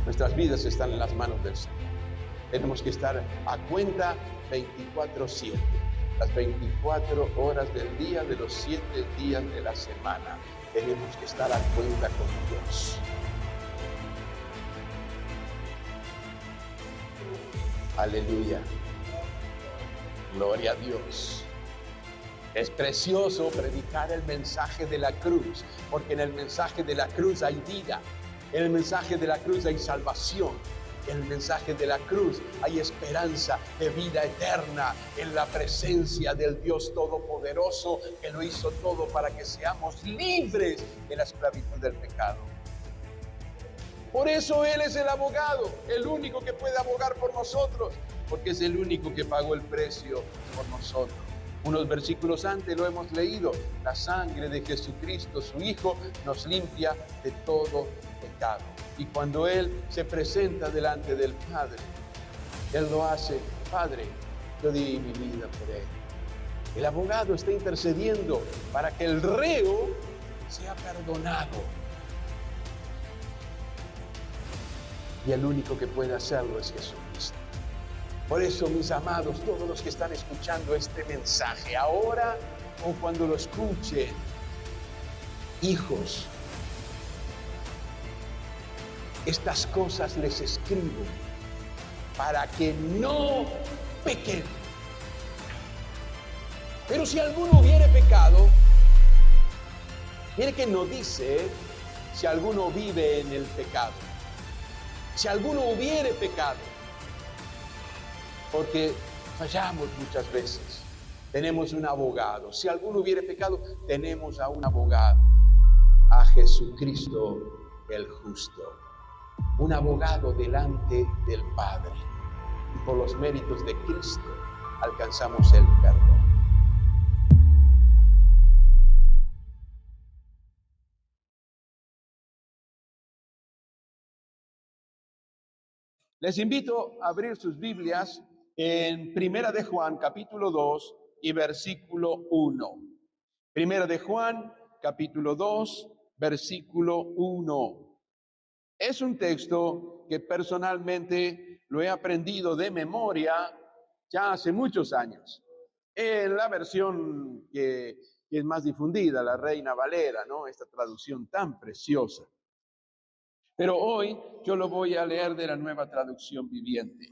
Nuestras vidas están en las manos del Señor. Tenemos que estar a cuenta 24/7, las 24 horas del día de los 7 días de la semana. Tenemos que estar a cuenta con Dios. Aleluya. Gloria a Dios. Es precioso predicar el mensaje de la cruz, porque en el mensaje de la cruz hay vida. En el mensaje de la cruz hay salvación. En el mensaje de la cruz hay esperanza de vida eterna en la presencia del Dios Todopoderoso, que lo hizo todo para que seamos libres de la esclavitud del pecado. Por eso Él es el abogado, el único que puede abogar por nosotros, porque es el único que pagó el precio por nosotros. Unos versículos antes lo hemos leído: la sangre de Jesucristo, su Hijo, nos limpia de todo pecado. Y cuando Él se presenta delante del Padre, Él lo hace: Padre, yo di mi vida por Él. El abogado está intercediendo para que el reo sea perdonado. Y el único que puede hacerlo es Jesucristo. Por eso, mis amados, todos los que están escuchando este mensaje, ahora o cuando lo escuchen, hijos, estas cosas les escribo para que no pequen. Pero si alguno hubiere pecado, mire que no dice si alguno vive en el pecado. Si alguno hubiere pecado, porque fallamos muchas veces. Tenemos un abogado. Si alguno hubiere pecado, tenemos a un abogado, a Jesucristo el justo. Un abogado delante del Padre. Y por los méritos de Cristo alcanzamos el perdón. Les invito a abrir sus Biblias en Primera de Juan, capítulo 2 y versículo 1. Primera de Juan, capítulo 2, versículo 1. Es un texto que personalmente lo he aprendido de memoria ya hace muchos años. En la versión que es más difundida, la Reina Valera, ¿no? Esta traducción tan preciosa. Pero hoy yo lo voy a leer de la Nueva Traducción Viviente.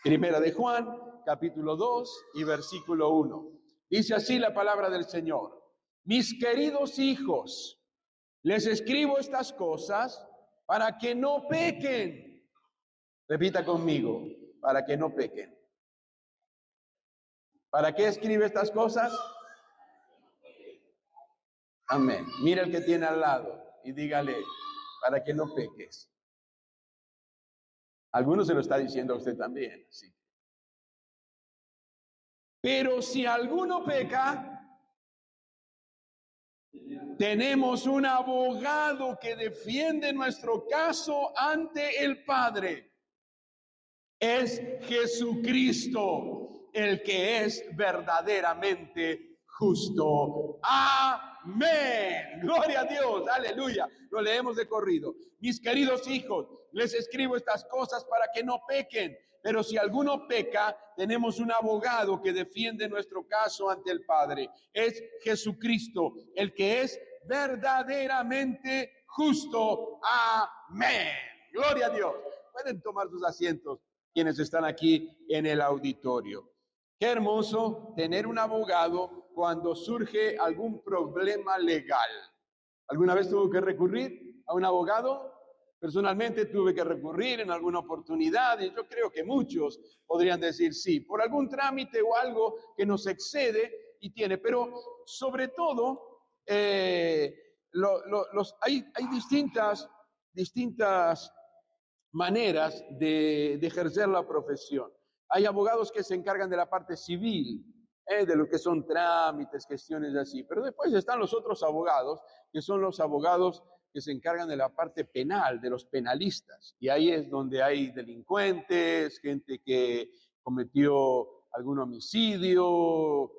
Primera de Juan, capítulo 2 y versículo 1. Dice así la palabra del Señor: mis queridos hijos, les escribo estas cosas para que no pequen. Repita conmigo: para que no pequen. ¿Para qué escribe estas cosas? Amén. Mira el que tiene al lado y dígale: para que no peques. Algunos se lo está diciendo a usted también, sí. Pero si alguno peca, tenemos un abogado que defiende nuestro caso ante el Padre. Es Jesucristo, el que es verdaderamente justo. Amén. Gloria a Dios. Aleluya. Lo leemos de corrido. Mis queridos hijos, les escribo estas cosas para que no pequen. Pero si alguno peca, tenemos un abogado que defiende nuestro caso ante el Padre. Es Jesucristo, el que es verdaderamente justo. Amén. Gloria a Dios. Pueden tomar sus asientos quienes están aquí en el auditorio. Qué hermoso tener un abogado cuando surge algún problema legal. ¿Alguna vez tuvo que recurrir a un abogado? Personalmente tuve que recurrir en alguna oportunidad y yo creo que muchos podrían decir sí, por algún trámite o algo que nos excede y tiene, pero sobre todo hay distintas maneras de ejercer la profesión. Hay abogados que se encargan de la parte civil, de lo que son trámites, cuestiones así, pero después están los otros abogados, que son los abogados que se encargan de la parte penal, de los penalistas, y ahí es donde hay delincuentes, gente que cometió algún homicidio,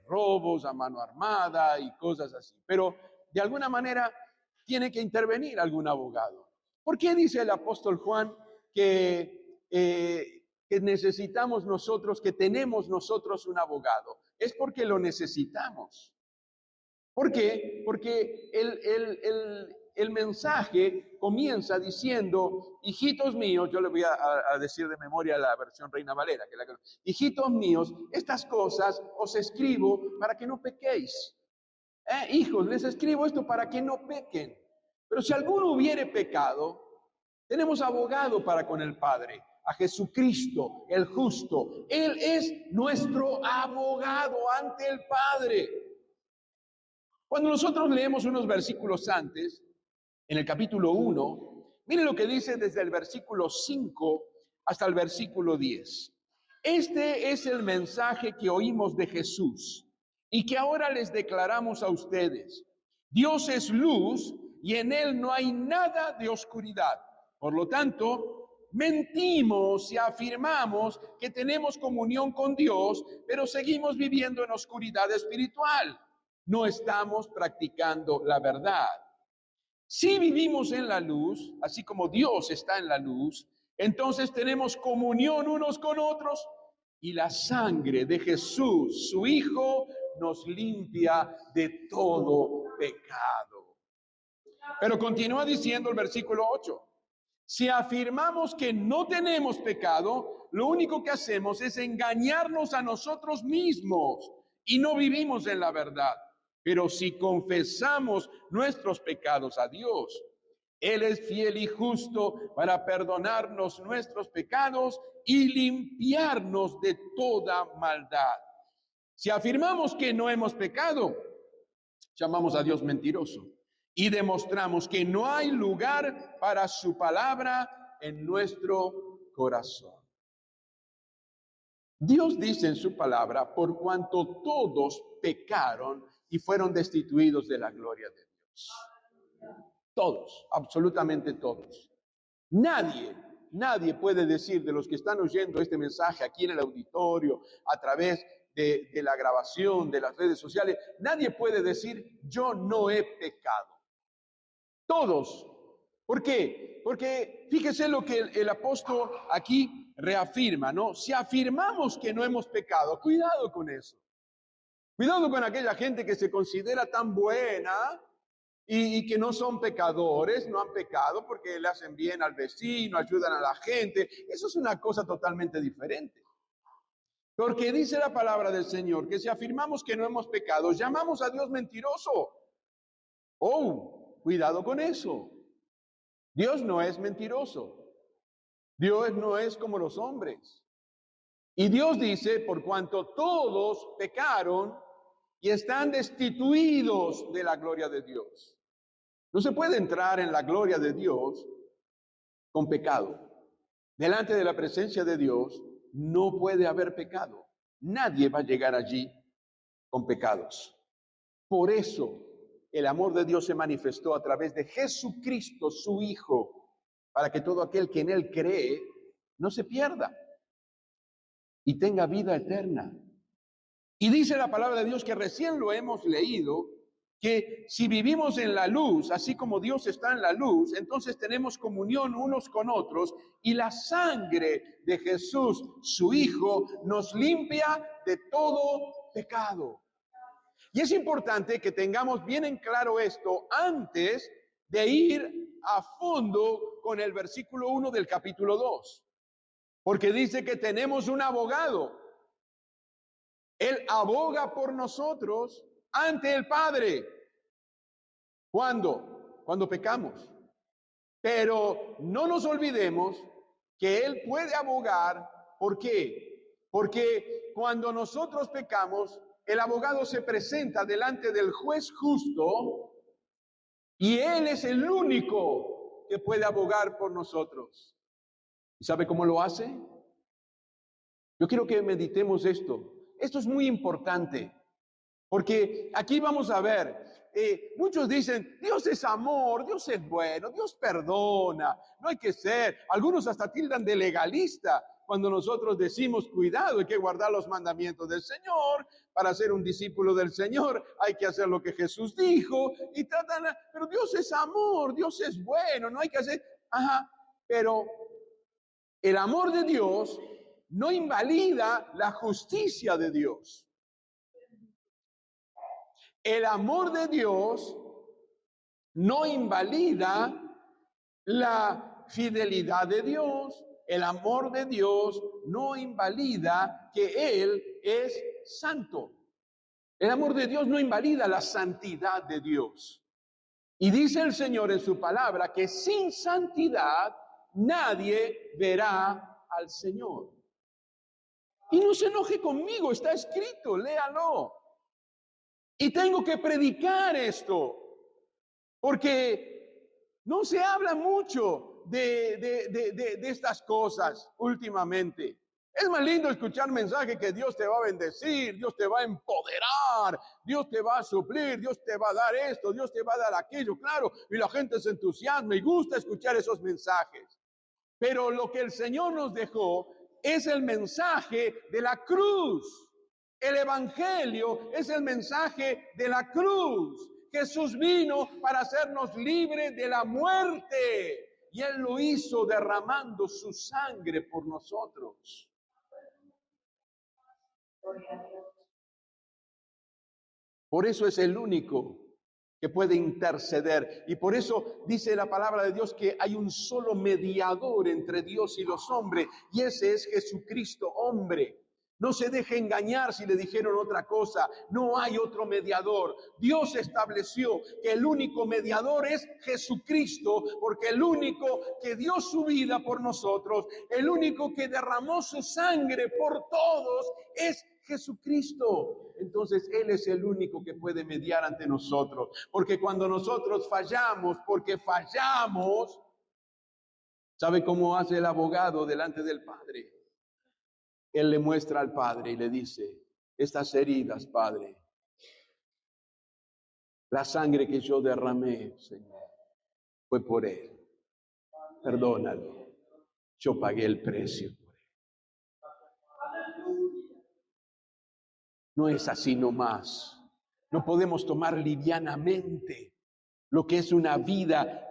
robos a mano armada y cosas así, pero de alguna manera tiene que intervenir algún abogado. ¿Por qué dice el apóstol Juan que necesitamos nosotros, que tenemos nosotros un abogado? Es porque lo necesitamos. ¿Por qué? Porque el mensaje comienza diciendo, hijitos míos, yo le voy a decir de memoria la versión Reina Valera, hijitos míos, estas cosas os escribo para que no pequéis. Hijos, les escribo esto para que no pequen. Pero si alguno hubiere pecado, tenemos abogado para con el Padre, a Jesucristo, el justo. Él es nuestro abogado ante el Padre. Cuando nosotros leemos unos versículos antes, en el capítulo 1, miren lo que dice desde el versículo 5 hasta el versículo 10. Este es el mensaje que oímos de Jesús y que ahora les declaramos a ustedes. Dios es luz y en él no hay nada de oscuridad. Por lo tanto, mentimos si afirmamos que tenemos comunión con Dios, pero seguimos viviendo en oscuridad espiritual. No estamos practicando la verdad. Si vivimos en la luz, así como Dios está en la luz, entonces tenemos comunión unos con otros y la sangre de Jesús, su Hijo, nos limpia de todo pecado. Pero continúa diciendo el versículo 8. Si afirmamos que no tenemos pecado, lo único que hacemos es engañarnos a nosotros mismos y no vivimos en la verdad. Pero si confesamos nuestros pecados a Dios, Él es fiel y justo para perdonarnos nuestros pecados y limpiarnos de toda maldad. Si afirmamos que no hemos pecado, llamamos a Dios mentiroso y demostramos que no hay lugar para su palabra en nuestro corazón. Dios dice en su palabra, por cuanto todos pecaron y fueron destituidos de la gloria de Dios. Todos, absolutamente todos. Nadie puede decir de los que están oyendo este mensaje aquí en el auditorio, a través de la grabación, de las redes sociales, nadie puede decir, yo no he pecado. Todos. ¿Por qué? Porque fíjese lo que el apóstol aquí reafirma, ¿no? Si afirmamos que no hemos pecado, cuidado con eso. Cuidado con aquella gente que se considera tan buena y que no son pecadores, no han pecado porque le hacen bien al vecino, ayudan a la gente. Eso es una cosa totalmente diferente. Porque dice la palabra del Señor que si afirmamos que no hemos pecado, llamamos a Dios mentiroso. Oh, cuidado con eso. Dios no es mentiroso. Dios no es como los hombres. Y Dios dice, por cuanto todos pecaron y están destituidos de la gloria de Dios. No se puede entrar en la gloria de Dios con pecado. Delante de la presencia de Dios no puede haber pecado. Nadie va a llegar allí con pecados. Por eso el amor de Dios se manifestó a través de Jesucristo, su Hijo, para que todo aquel que en Él cree no se pierda y tenga vida eterna. Y dice la palabra de Dios que recién lo hemos leído, que si vivimos en la luz, así como Dios está en la luz, entonces tenemos comunión unos con otros y la sangre de Jesús, su Hijo, nos limpia de todo pecado. Y es importante que tengamos bien en claro esto antes de ir a fondo con el versículo 1 del capítulo 2, porque dice que tenemos un abogado. Él aboga por nosotros ante el Padre. ¿Cuándo? Cuando pecamos. Pero no nos olvidemos que Él puede abogar. ¿Por qué? Porque cuando nosotros pecamos, el abogado se presenta delante del juez justo y Él es el único que puede abogar por nosotros. ¿Y sabe cómo lo hace? Yo quiero que meditemos esto. Esto es muy importante, porque aquí vamos a ver, muchos dicen, Dios es amor, Dios es bueno, Dios perdona, no hay que ser, algunos hasta tildan de legalista cuando nosotros decimos, cuidado, hay que guardar los mandamientos del Señor, para ser un discípulo del Señor hay que hacer lo que Jesús dijo, pero Dios es amor, Dios es bueno, no hay que hacer. Ajá, pero el amor de Dios no invalida la justicia de Dios. El amor de Dios no invalida la fidelidad de Dios. El amor de Dios no invalida que Él es santo. El amor de Dios no invalida la santidad de Dios. Y dice el Señor en su palabra que sin santidad nadie verá al Señor. Y no se enoje conmigo, está escrito, léalo. Y tengo que predicar esto, porque no se habla mucho de estas cosas últimamente. Es más lindo escuchar mensajes que Dios te va a bendecir, Dios te va a empoderar, Dios te va a suplir, Dios te va a dar esto, Dios te va a dar aquello, claro, y la gente se entusiasma y gusta escuchar esos mensajes. Pero lo que el Señor nos dejó es el mensaje de la cruz. El evangelio es el mensaje de la cruz. Jesús vino para hacernos libres de la muerte y Él lo hizo derramando su sangre por nosotros. Por eso es el único que puede interceder. Y por eso dice la palabra de Dios que hay un solo mediador entre Dios y los hombres, y ese es Jesucristo, hombre. No se deje engañar si le dijeron otra cosa. No hay otro mediador. Dios estableció que el único mediador es Jesucristo, porque el único que dio su vida por nosotros, el único que derramó su sangre por todos es Jesucristo. Entonces Él es el único que puede mediar ante nosotros. Porque cuando nosotros fallamos, porque fallamos, ¿sabe cómo hace el abogado delante del Padre? Él le muestra al Padre y le dice: estas heridas, Padre, la sangre que yo derramé, Señor, fue por Él. Perdónalo. Yo pagué el precio por Él. No es así nomás. No podemos tomar livianamente lo que es una vida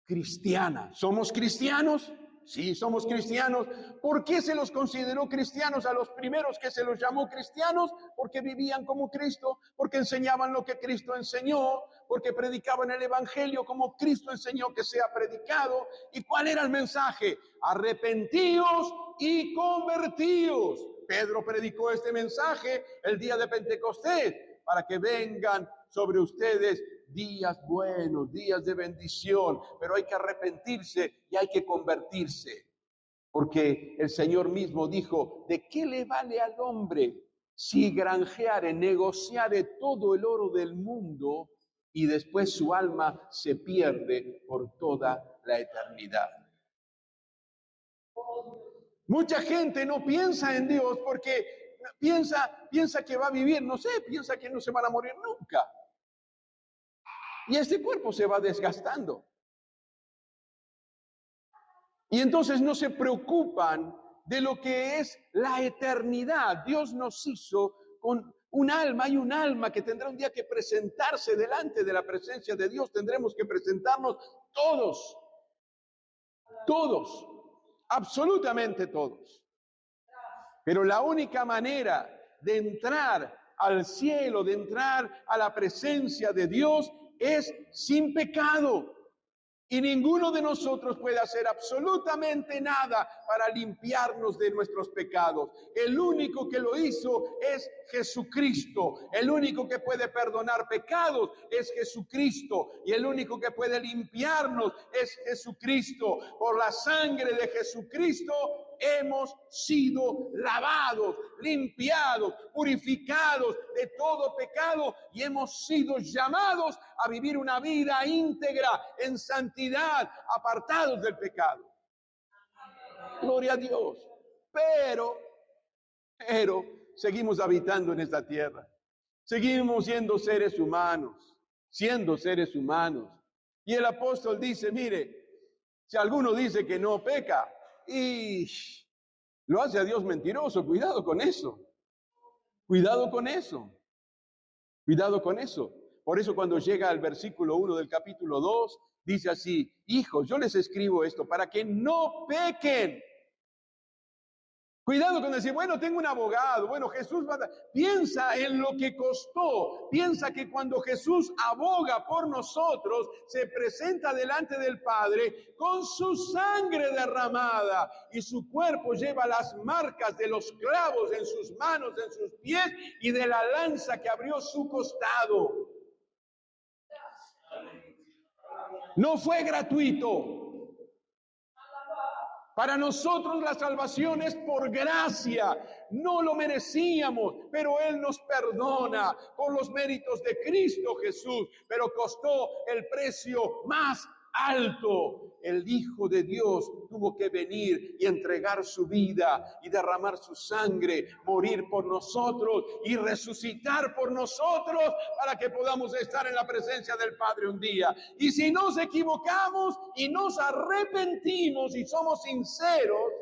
cristiana. ¿Somos cristianos? Sí, somos cristianos. ¿Por qué se los consideró cristianos a los primeros que se los llamó cristianos? Porque vivían como Cristo, porque enseñaban lo que Cristo enseñó, porque predicaban el evangelio como Cristo enseñó que sea predicado. ¿Y cuál era el mensaje? Arrepentíos y convertíos. Pedro predicó este mensaje el día de Pentecostés, para que vengan sobre ustedes días buenos, días de bendición, pero hay que arrepentirse y hay que convertirse, porque el Señor mismo dijo: ¿de qué le vale al hombre si granjeare, negociare todo el oro del mundo y después su alma se pierde por toda la eternidad? Mucha gente no piensa en Dios porque piensa que va a vivir, no sé, piensa que no se van a morir nunca. Y este cuerpo se va desgastando. Y entonces no se preocupan de lo que es la eternidad. Dios nos hizo con un alma. Hay un alma que tendrá un día que presentarse delante de la presencia de Dios. Tendremos que presentarnos todos. Todos. Absolutamente todos. Pero la única manera de entrar al cielo, de entrar a la presencia de Dios, es sin pecado. Y ninguno de nosotros puede hacer absolutamente nada para limpiarnos de nuestros pecados. El único que lo hizo es Jesucristo. El único que puede perdonar pecados es Jesucristo. Y el único que puede limpiarnos es Jesucristo. Por la sangre de Jesucristo hemos sido lavados, limpiados, purificados de todo pecado y hemos sido llamados a vivir una vida íntegra en santidad, apartados del pecado. Gloria a Dios. Pero seguimos habitando en esta tierra. Seguimos siendo seres humanos. Y el apóstol dice: mire, si alguno dice que no peca, y lo hace a Dios mentiroso. Cuidado con eso. Cuidado con eso. Cuidado con eso. Por eso cuando llega al versículo 1 del capítulo 2, Dice así: hijos, yo les escribo esto para que no pequen. Cuidado con decir, bueno, tengo un abogado, bueno, Jesús va a... Piensa en lo que costó, piensa que cuando Jesús aboga por nosotros, se presenta delante del Padre con su sangre derramada y su cuerpo lleva las marcas de los clavos en sus manos, en sus pies y de la lanza que abrió su costado. No fue gratuito. Para nosotros la salvación es por gracia, no lo merecíamos, pero Él nos perdona por los méritos de Cristo Jesús, pero costó el precio más alto. El Hijo de Dios tuvo que venir y entregar su vida y derramar su sangre, morir por nosotros y resucitar por nosotros para que podamos estar en la presencia del Padre un día. Y si nos equivocamos y nos arrepentimos y somos sinceros,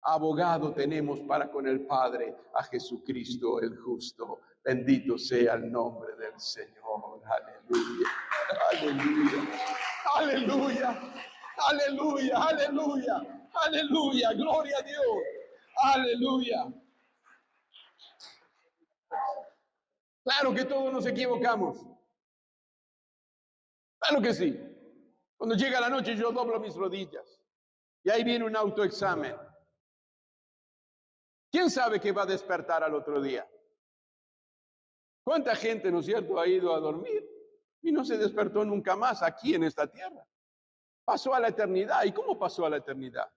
abogado tenemos para con el Padre, a Jesucristo el justo. Bendito sea el nombre del Señor. Aleluya, aleluya, aleluya, aleluya, aleluya, aleluya, gloria a Dios, aleluya. Claro que todos nos equivocamos. Claro que sí. Cuando llega la noche yo doblo mis rodillas y ahí viene un autoexamen. ¿Quién sabe qué va a despertar al otro día? ¿Cuánta gente, no es cierto, ha ido a dormir y no se despertó nunca más aquí en esta tierra? Pasó a la eternidad. ¿Y cómo pasó a la eternidad?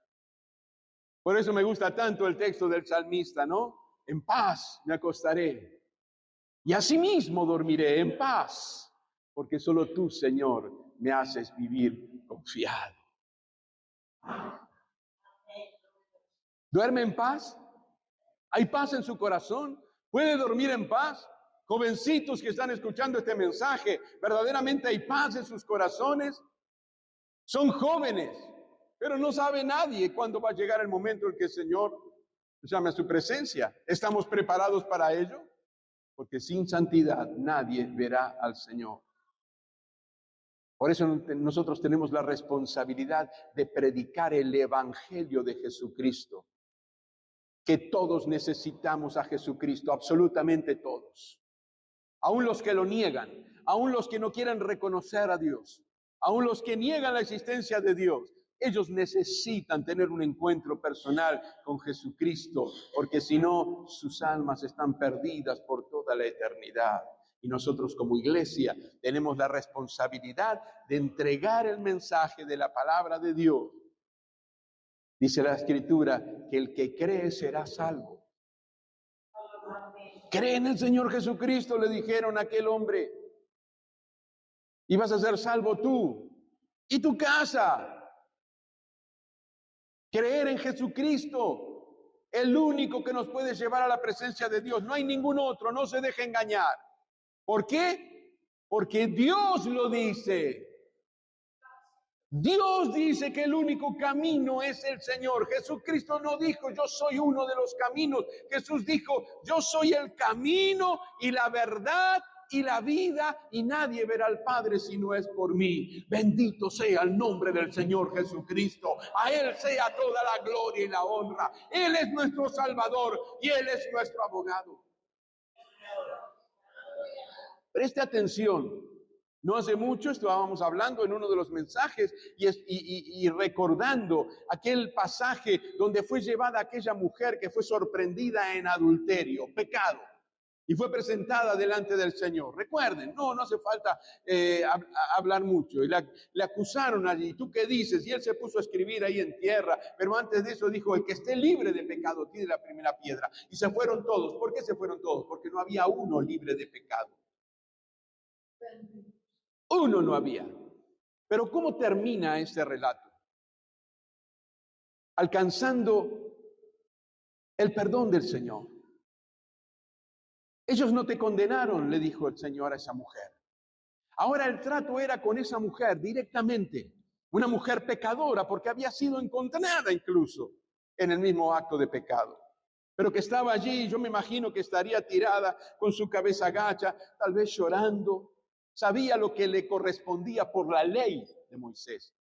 Por eso me gusta tanto el texto del salmista, ¿no? En paz me acostaré y asimismo dormiré en paz, porque solo tú, Señor, me haces vivir confiado. ¿Duerme en paz? ¿Hay paz en su corazón? ¿Puede dormir en paz? Jovencitos que están escuchando este mensaje, ¿verdaderamente hay paz en sus corazones? Son jóvenes, pero no sabe nadie cuándo va a llegar el momento en que el Señor llame a su presencia. ¿Estamos preparados para ello? Porque sin santidad nadie verá al Señor. Por eso nosotros tenemos la responsabilidad de predicar el Evangelio de Jesucristo. Que todos necesitamos a Jesucristo, absolutamente todos. Aún los que lo niegan, aún los que no quieren reconocer a Dios, aún los que niegan la existencia de Dios, ellos necesitan tener un encuentro personal con Jesucristo, porque si no, sus almas están perdidas por toda la eternidad. Y nosotros como iglesia tenemos la responsabilidad de entregar el mensaje de la palabra de Dios. Dice la Escritura que el que cree será salvo. Cree en el Señor Jesucristo, le dijeron a aquel hombre, y vas a ser salvo tú y tu casa. Creer en Jesucristo, el único que nos puede llevar a la presencia de Dios. No hay ningún otro, no se deje engañar. ¿Por qué? Porque Dios lo dice. Dios dice que el único camino es el Señor. Jesucristo no dijo, yo soy uno de los caminos. Jesús dijo, yo soy el camino y la verdad y la vida, y nadie verá al Padre si no es por mí. Bendito sea el nombre del Señor Jesucristo. A Él sea toda la gloria y la honra. Él es nuestro Salvador y Él es nuestro abogado. Preste atención. No hace mucho estábamos hablando en uno de los mensajes y recordando aquel pasaje donde fue llevada aquella mujer que fue sorprendida en adulterio, pecado, y fue presentada delante del Señor. Recuerden, no hace falta hablar mucho. Y le acusaron allí, ¿tú qué dices? Y él se puso a escribir ahí en tierra, pero antes de eso dijo, el que esté libre de pecado tire la primera piedra. Y se fueron todos. ¿Por qué se fueron todos? Porque no había uno libre de pecado. Uno no había. Pero ¿cómo termina este relato? Alcanzando el perdón del Señor. Ellos no te condenaron, le dijo el Señor a esa mujer. Ahora el trato era con esa mujer directamente. Una mujer pecadora, porque había sido encontrada incluso en el mismo acto de pecado. Pero que estaba allí, yo me imagino que estaría tirada con su cabeza gacha, tal vez llorando. sabía lo que le correspondía por la ley de Moisés.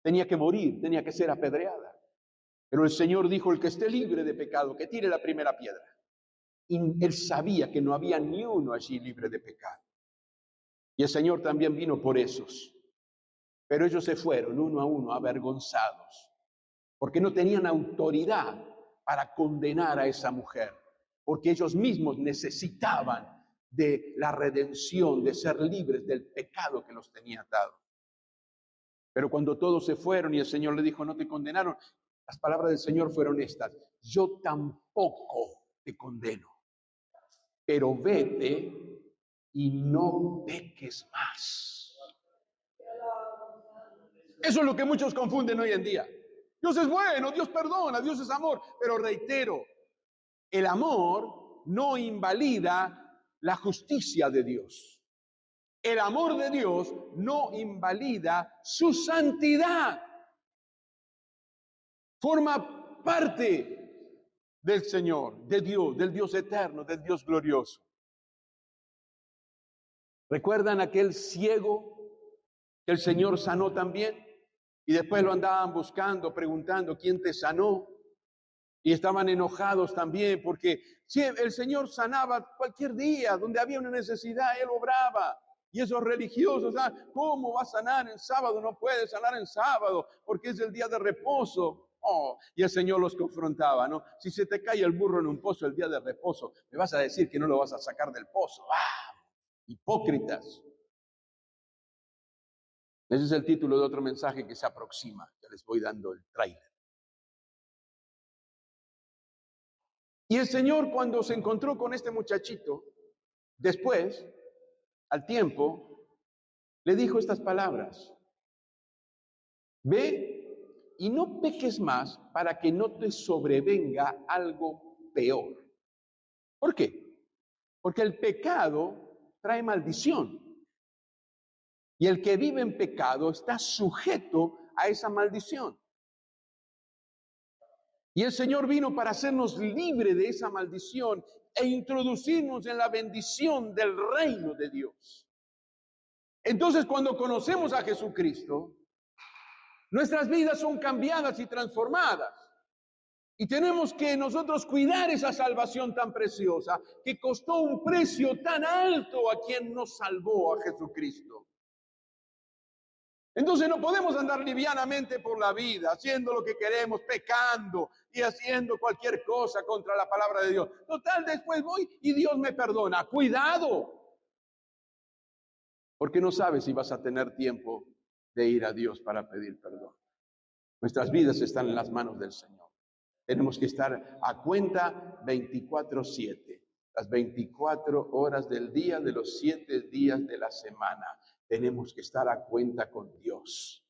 Tenía que morir, tenía que ser apedreada. Pero el Señor dijo, el que esté libre de pecado, que tire la primera piedra. Y él sabía que no había ni uno allí libre de pecado. Y el Señor también vino por esos. Pero ellos se fueron uno a uno avergonzados, porque no tenían autoridad para condenar a esa mujer, porque ellos mismos necesitaban de la redención, de ser libres del pecado que los tenía atados. Pero cuando todos se fueron y el Señor le dijo, no te condenaron, las palabras del Señor fueron estas, yo tampoco te condeno, pero vete y no peques más. Eso es lo que muchos confunden hoy en día. Dios es bueno, Dios perdona, Dios es amor, pero reitero, el amor no invalida la justicia de Dios. El amor de Dios no invalida su santidad. Forma parte del Señor, de Dios, del Dios eterno, del Dios glorioso. ¿Recuerdan aquel ciego que el Señor sanó también? Y después lo andaban buscando, preguntando, ¿quién te sanó? Y estaban enojados también porque sí, el Señor sanaba cualquier día, donde había una necesidad, Él obraba. Y esos religiosos, ¿cómo va a sanar en sábado? No puede sanar en sábado porque es el día de reposo. Oh, y el Señor los confrontaba, ¿no? Si se te cae el burro en un pozo el día de reposo, me vas a decir que no lo vas a sacar del pozo. ¡Ah! Hipócritas. Ese es el título de otro mensaje que se aproxima. Ya les voy dando el tráiler. Y el Señor, cuando se encontró con este muchachito, después, al tiempo, le dijo estas palabras. Ve y no peques más para que no te sobrevenga algo peor. ¿Por qué? Porque el pecado trae maldición. Y el que vive en pecado está sujeto a esa maldición. Y el Señor vino para hacernos libre de esa maldición e introducirnos en la bendición del reino de Dios. Entonces, cuando conocemos a Jesucristo, nuestras vidas son cambiadas y transformadas. Y tenemos que nosotros cuidar esa salvación tan preciosa que costó un precio tan alto a quien nos salvó, a Jesucristo. Entonces no podemos andar livianamente por la vida, haciendo lo que queremos, pecando y haciendo cualquier cosa contra la palabra de Dios. Total, después voy y Dios me perdona. ¡Cuidado! Porque no sabes si vas a tener tiempo de ir a Dios para pedir perdón. Nuestras vidas están en las manos del Señor. Tenemos que estar a cuenta 24/7, las 24 horas del día de los 7 días de la semana. Tenemos que estar a cuenta con Dios.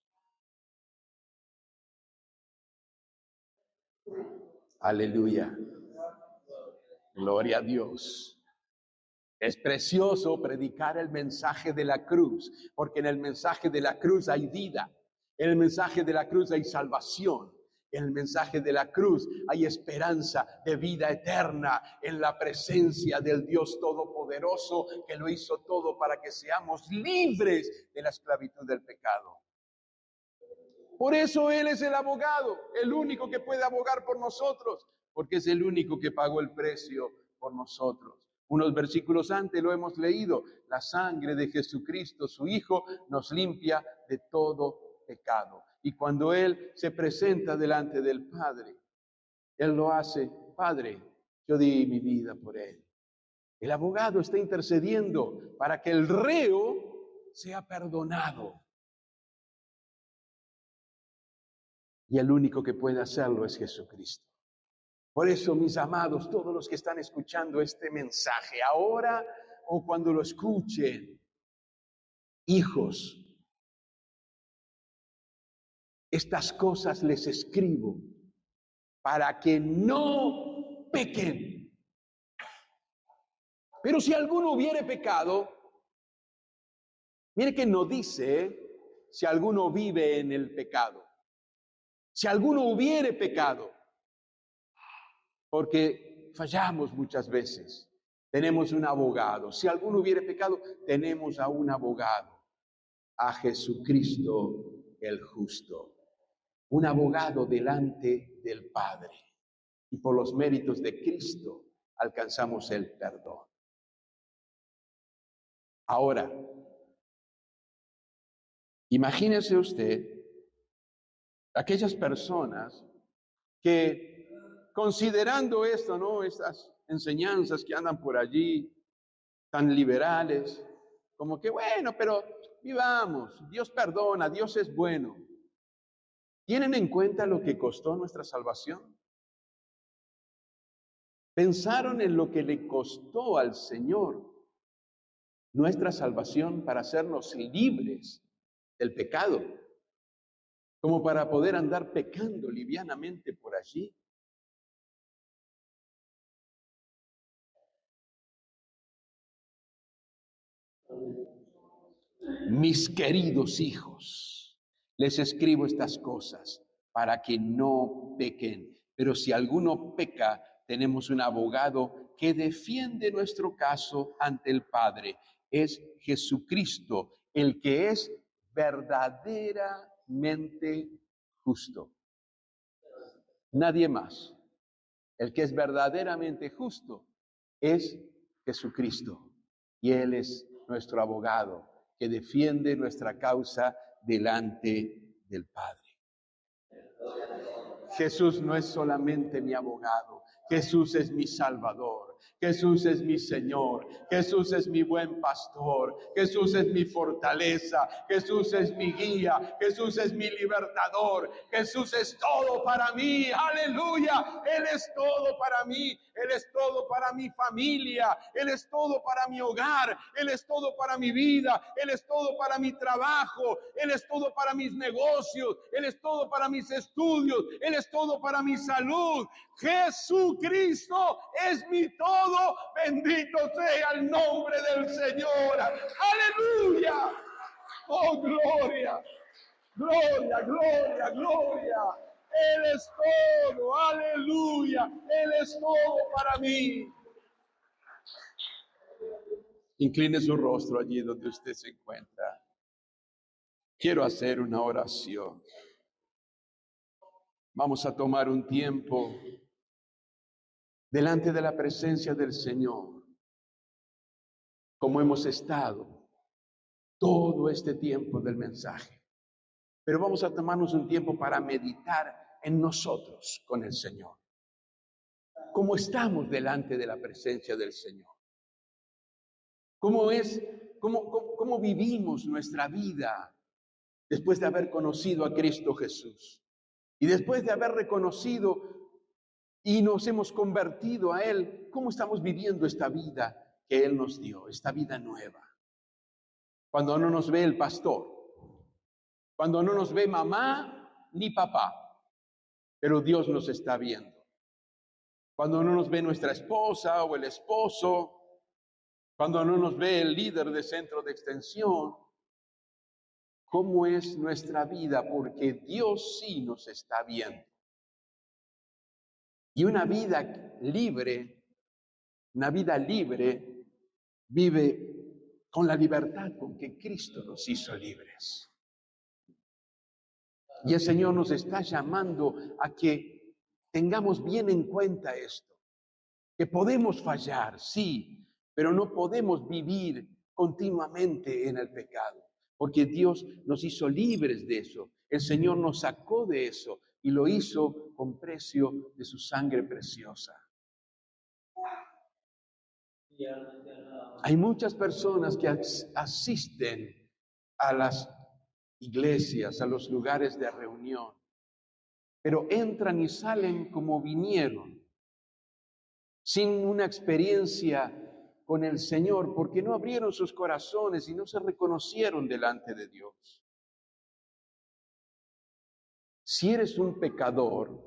Aleluya. Gloria a Dios. Es precioso predicar el mensaje de la cruz, porque en el mensaje de la cruz hay vida. En el mensaje de la cruz hay salvación. En el mensaje de la cruz hay esperanza de vida eterna en la presencia del Dios Todopoderoso que lo hizo todo para que seamos libres de la esclavitud del pecado. Por eso Él es el abogado, el único que puede abogar por nosotros, porque es el único que pagó el precio por nosotros. Unos versículos antes lo hemos leído, la sangre de Jesucristo, su Hijo, nos limpia de todo pecado. Y cuando Él se presenta delante del Padre, Él lo hace, Padre, yo di mi vida por Él. El abogado está intercediendo para que el reo sea perdonado. Y el único que puede hacerlo es Jesucristo. Por eso, mis amados, todos los que están escuchando este mensaje, ahora o cuando lo escuchen, hijos, estas cosas les escribo para que no pequen. Pero si alguno hubiere pecado, mire que no dice si alguno vive en el pecado. Si alguno hubiere pecado, porque fallamos muchas veces. Tenemos un abogado. Si alguno hubiere pecado, tenemos a un abogado, a Jesucristo el justo. Un abogado delante del Padre. Y por los méritos de Cristo alcanzamos el perdón. Ahora, imagínese usted aquellas personas que, considerando esto, ¿no?, estas enseñanzas que andan por allí, tan liberales, como que bueno, pero vivamos, Dios perdona, Dios es bueno. ¿Tienen en cuenta lo que costó nuestra salvación? ¿Pensaron en lo que le costó al Señor nuestra salvación para hacernos libres del pecado, como para poder andar pecando livianamente por allí? Mis queridos hijos, les escribo estas cosas para que no pequen. Pero si alguno peca, tenemos un abogado que defiende nuestro caso ante el Padre. Es Jesucristo, el que es verdaderamente justo. Nadie más. El que es verdaderamente justo es Jesucristo. Y Él es nuestro abogado que defiende nuestra causa delante del Padre. Jesús no es solamente mi abogado, Jesús es mi Salvador. Jesús es mi Señor, Jesús es mi buen pastor, Jesús es mi fortaleza, Jesús es mi guía, Jesús es mi libertador, Jesús es todo para mí, aleluya, Él es todo para mí, Él es todo para mi familia, Él es todo para mi hogar, Él es todo para mi vida, Él es todo para mi trabajo, Él es todo para mis negocios, Él es todo para mis estudios, Él es todo para mi salud. Jesucristo es mi todo, bendito sea el nombre del Señor. Aleluya. Oh, gloria, gloria, gloria, gloria. Él es todo, aleluya. Él es todo para mí. Incline su rostro allí donde usted se encuentra. Quiero hacer una oración. Vamos a tomar un tiempo delante de la presencia del Señor, como hemos estado todo este tiempo del mensaje. Pero vamos a tomarnos un tiempo para meditar en nosotros con el Señor. ¿Cómo estamos delante de la presencia del Señor? ¿Cómo vivimos nuestra vida después de haber conocido a Cristo Jesús? Y después de haber reconocido y nos hemos convertido a Él, ¿cómo estamos viviendo esta vida que Él nos dio, esta vida nueva? Cuando no nos ve el pastor, cuando no nos ve mamá ni papá, pero Dios nos está viendo. Cuando no nos ve nuestra esposa o el esposo, cuando no nos ve el líder de centro de extensión, ¿cómo es nuestra vida? Porque Dios sí nos está viendo. Y una vida libre vive con la libertad con que Cristo nos hizo libres. Y el Señor nos está llamando a que tengamos bien en cuenta esto, que podemos fallar, sí, pero no podemos vivir continuamente en el pecado, porque Dios nos hizo libres de eso. El Señor nos sacó de eso y lo hizo con precio de su sangre preciosa. Hay muchas personas que asisten a las iglesias, a los lugares de reunión, pero entran y salen como vinieron, sin una experiencia con el Señor, porque no abrieron sus corazones y no se reconocieron delante de Dios. Si eres un pecador,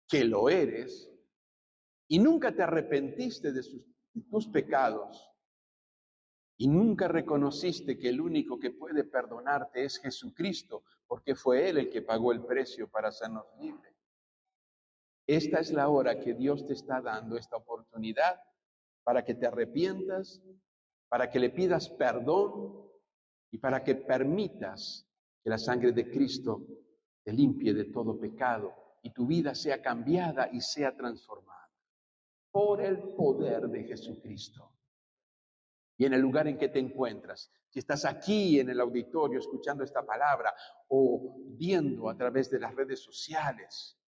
que lo eres, y nunca te arrepentiste de tus pecados, y nunca reconociste que el único que puede perdonarte es Jesucristo, porque fue Él el que pagó el precio para hacernos libres. Esta es la hora que Dios te está dando esta oportunidad para que te arrepientas, para que le pidas perdón y para que permitas que la sangre de Cristo te limpie de todo pecado y tu vida sea cambiada y sea transformada por el poder de Jesucristo. Y en el lugar en que te encuentras, si estás aquí en el auditorio escuchando esta palabra o viendo a través de las redes sociales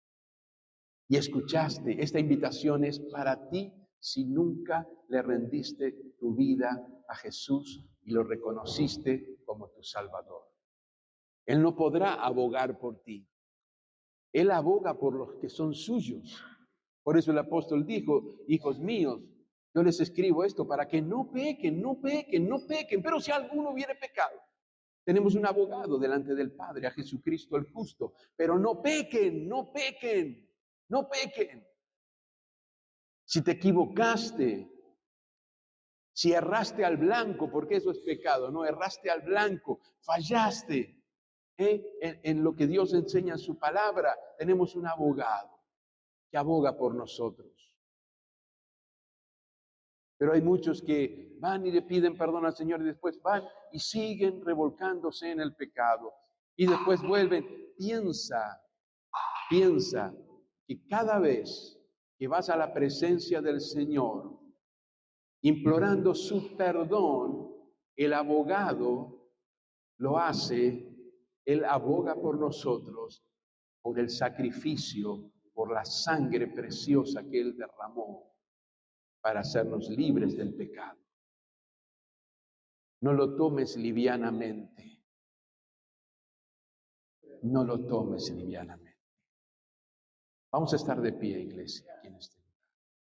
y escuchaste, esta invitación es para ti si nunca le rendiste tu vida a Jesús y lo reconociste como tu Salvador. Él no podrá abogar por ti. Él aboga por los que son suyos. Por eso el apóstol dijo, hijos míos, yo les escribo esto para que no pequen, no pequen, no pequen. Pero si alguno hubiere pecado, tenemos un abogado delante del Padre, a Jesucristo el justo. Pero no pequen, no pequen, no pequen. Si te equivocaste, si erraste al blanco, porque eso es pecado, no erraste al blanco, fallaste en lo que Dios enseña en su palabra, tenemos un abogado que aboga por nosotros. Pero hay muchos que van y le piden perdón al Señor y después van y siguen revolcándose en el pecado. Y después vuelven. Piensa que cada vez que vas a la presencia del Señor, implorando su perdón, el abogado lo hace, Él aboga por nosotros, por el sacrificio, por la sangre preciosa que Él derramó para hacernos libres del pecado. No lo tomes livianamente. No lo tomes livianamente. Vamos a estar de pie, iglesia, aquí en este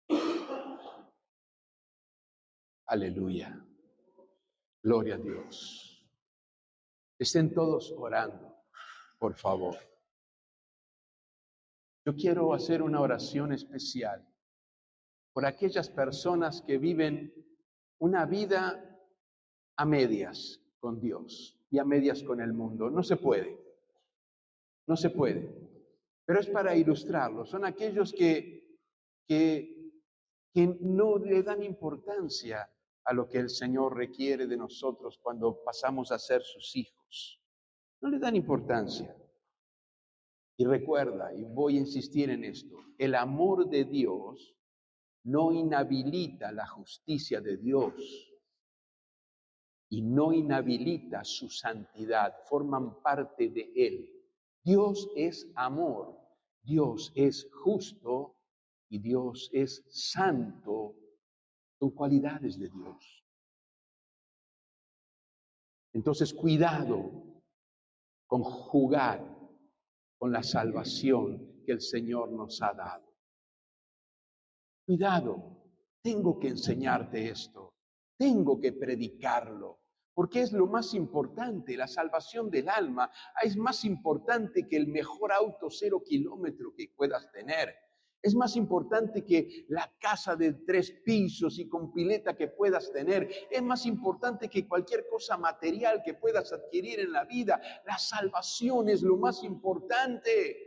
lugar. Aleluya. Gloria a Dios. Estén todos orando, por favor. Yo quiero hacer una oración especial por aquellas personas que viven una vida a medias con Dios y a medias con el mundo. No se puede. No se puede. Pero es para ilustrarlo. Son aquellos que no le dan importancia a lo que el Señor requiere de nosotros cuando pasamos a ser sus hijos. No le dan importancia. Y recuerda, y voy a insistir en esto, el amor de Dios no inhabilita la justicia de Dios y no inhabilita su santidad, forman parte de Él. Dios es amor, Dios es justo y Dios es santo, son cualidades de Dios. Entonces, cuidado con jugar con la salvación que el Señor nos ha dado. Cuidado, tengo que enseñarte esto, tengo que predicarlo, porque es lo más importante, la salvación del alma es más importante que el mejor auto 0 kilómetro que puedas tener. Es más importante que la casa de 3 pisos y con pileta que puedas tener. Es más importante que cualquier cosa material que puedas adquirir en la vida. La salvación es lo más importante.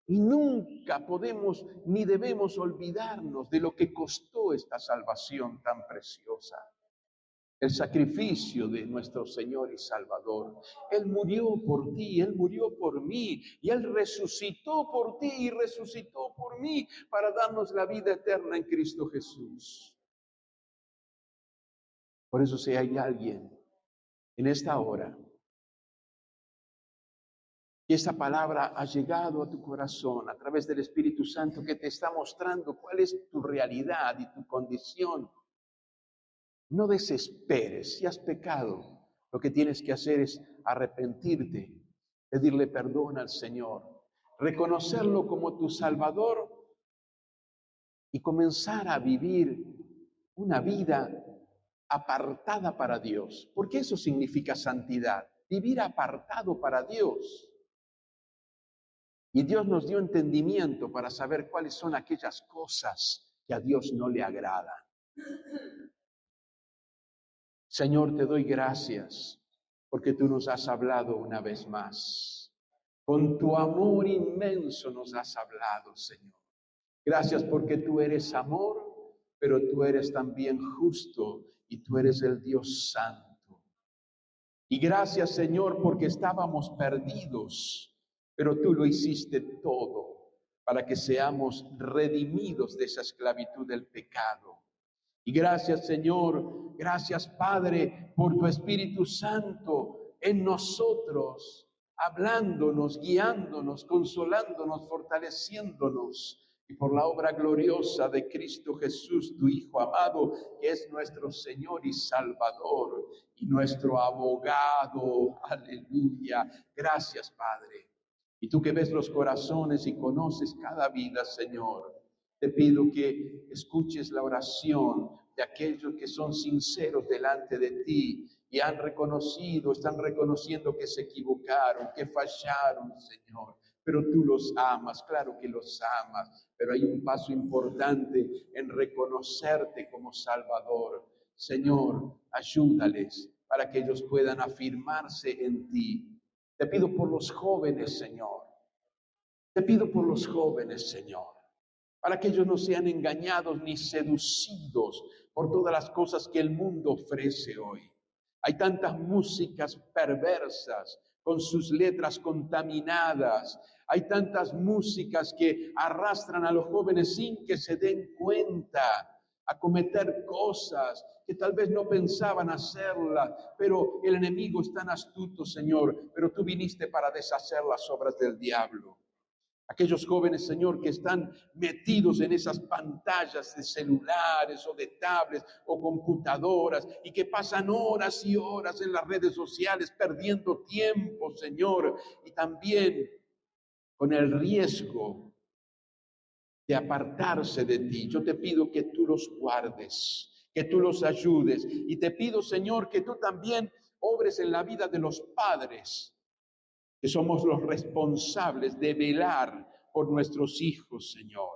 Y nunca podemos ni debemos olvidarnos de lo que costó esta salvación tan preciosa. El sacrificio de nuestro Señor y Salvador. Él murió por ti, Él murió por mí, y Él resucitó por ti y resucitó por mí para darnos la vida eterna en Cristo Jesús. Por eso, si hay alguien en esta hora y esta palabra ha llegado a tu corazón a través del Espíritu Santo que te está mostrando cuál es tu realidad y tu condición, no desesperes. Si has pecado, lo que tienes que hacer es arrepentirte, pedirle perdón al Señor, reconocerlo como tu Salvador y comenzar a vivir una vida apartada para Dios. Porque eso significa santidad, vivir apartado para Dios. Y Dios nos dio entendimiento para saber cuáles son aquellas cosas que a Dios no le agradan. Señor, te doy gracias porque tú nos has hablado una vez más. Con tu amor inmenso nos has hablado, Señor. Gracias porque tú eres amor, pero tú eres también justo y tú eres el Dios santo. Y gracias, Señor, porque estábamos perdidos, pero tú lo hiciste todo para que seamos redimidos de esa esclavitud del pecado. Y gracias, Señor, gracias, Padre, por tu Espíritu Santo en nosotros, hablándonos, guiándonos, consolándonos, fortaleciéndonos. Y por la obra gloriosa de Cristo Jesús, tu Hijo amado, que es nuestro Señor y Salvador y nuestro abogado. Aleluya. Gracias, Padre. Y tú que ves los corazones y conoces cada vida, Señor, te pido que escuches la oración de aquellos que son sinceros delante de ti y han reconocido, están reconociendo que se equivocaron, que fallaron, Señor. Pero tú los amas, claro que los amas, pero hay un paso importante en reconocerte como Salvador. Señor, ayúdales para que ellos puedan afirmarse en ti. Te pido por los jóvenes, Señor. Te pido por los jóvenes, Señor, para que ellos no sean engañados ni seducidos por todas las cosas que el mundo ofrece hoy. Hay tantas músicas perversas con sus letras contaminadas. Hay tantas músicas que arrastran a los jóvenes sin que se den cuenta a cometer cosas que tal vez no pensaban hacerlas, pero el enemigo es tan astuto, Señor, pero tú viniste para deshacer las obras del diablo. Aquellos jóvenes, Señor, que están metidos en esas pantallas de celulares o de tablets o computadoras y que pasan horas y horas en las redes sociales perdiendo tiempo, Señor, y también con el riesgo de apartarse de ti. Yo te pido que tú los guardes, que tú los ayudes, y te pido, Señor, que tú también obres en la vida de los padres, que somos los responsables de velar por nuestros hijos, Señor,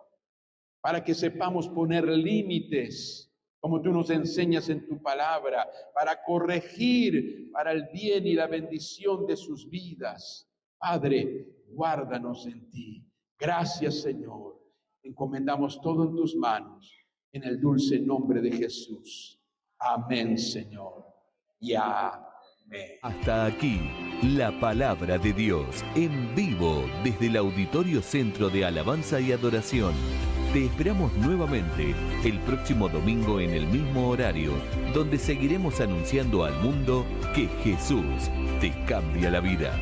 para que sepamos poner límites, como tú nos enseñas en tu palabra, para corregir para el bien y la bendición de sus vidas. Padre, guárdanos en ti. Gracias, Señor. Encomendamos todo en tus manos, en el dulce nombre de Jesús. Amén, Señor. Y amén. Hasta aquí, la palabra de Dios, en vivo, desde el Auditorio Centro de Alabanza y Adoración. Te esperamos nuevamente el próximo domingo en el mismo horario, donde seguiremos anunciando al mundo que Jesús te cambia la vida.